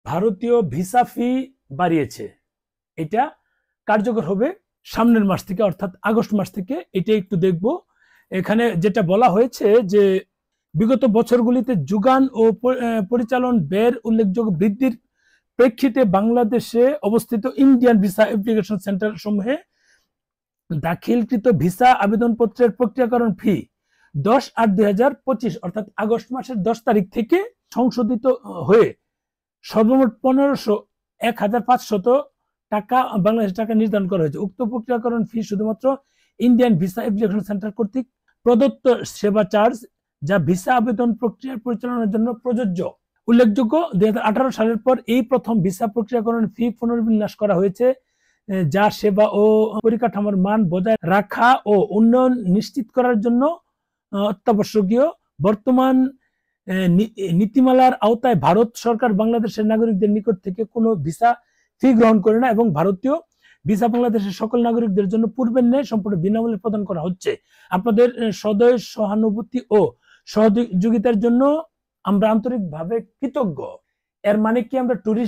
ভারতীয় ভিসা ফি বাড়িয়েছে। এটা কার্যকর হবে সামনের মাস থেকে, অর্থাৎ আগস্ট মাস থেকে। এটা একটু দেখব। এখানে যেটা বলা হয়েছে যে বিগত বছরগুলিতে যোগান ও পরিচালন ব্যয়ের উল্লেখযোগ্য বৃদ্ধির প্রেক্ষিতে বাংলাদেশে অবস্থিত ইন্ডিয়ান ভিসা অ্যাপ্লিকেশন সেন্টার সমূহে দাখিলকৃত ভিসা আবেদনপত্রের প্রক্রিয়াকরণ ফি 10/8/2025 অর্থাৎ আগস্ট মাসের 10 তারিখ থেকে সংশোধিত হয়ে সর্বমোট 1500 টাকা বাংলাদেশ টাকা নির্ধারণ করা হয়েছে। উক্ত প্রক্রিয়াকরণ ফি শুধুমাত্র ইন্ডিয়ান ভিসা অ্যাপ্লিকেশন সেন্টার কর্তৃক প্রদত্ত সেবা চার্জ, যা ভিসা আবেদন প্রক্রিয়া পরিচালনার জন্য প্রযোজ্য। উল্লেখযোগ্য, 2018 সালের পর এই প্রথম ভিসা প্রক্রিয়াকরণ ফি পুনর্বিন্যাস করা হয়েছে, যা সেবা ও পরিকাঠামোর মান বজায় রাখা ও উন্নয়ন নিশ্চিত করার জন্য অত্যাবশ্যকীয়। বর্তমান নীতিমালার আওতায় ভারত সরকার বাংলাদেশের নাগরিকদের নিকট থেকে কোনো ভিসা ফি গ্রহণ করে না এবং ভারতীয় ভিসা বাংলাদেশের সকল নাগরিকদের জন্য পূর্বের ন্যায় সম্পূর্ণ বিনামূল্যে প্রদান করা হচ্ছে। আপনাদের সদয় সহানুভূতি ও সহযোগিতার জন্য আমরা আন্তরিকভাবে কৃতজ্ঞ। এর মানে কি আমরা ট্যুরিস্ট